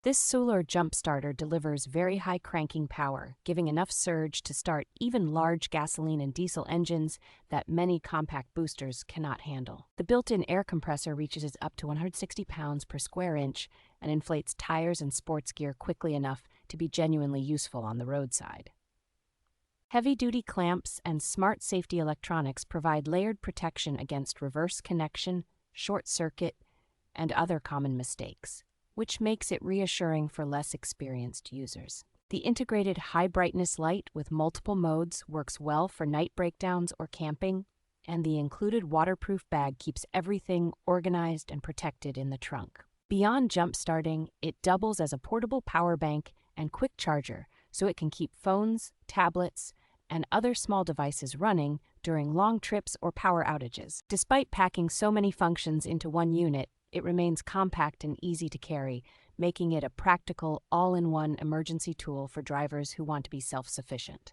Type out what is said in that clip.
This Soulor jump starter delivers very high cranking power, giving enough surge to start even large gasoline and diesel engines that many compact boosters cannot handle. The built-in air compressor reaches up to 160 pounds per square inch and inflates tires and sports gear quickly enough to be genuinely useful on the roadside. Heavy-duty clamps and smart safety electronics provide layered protection against reverse connection, short circuit, and other common mistakes, which makes it reassuring for less experienced users. The integrated high-brightness light with multiple modes works well for night breakdowns or camping, and the included waterproof bag keeps everything organized and protected in the trunk. Beyond jump starting, it doubles as a portable power bank and quick charger, so it can keep phones, tablets, and other small devices running during long trips or power outages. Despite packing so many functions into one unit, it remains compact and easy to carry, making it a practical, all-in-one emergency tool for drivers who want to be self-sufficient.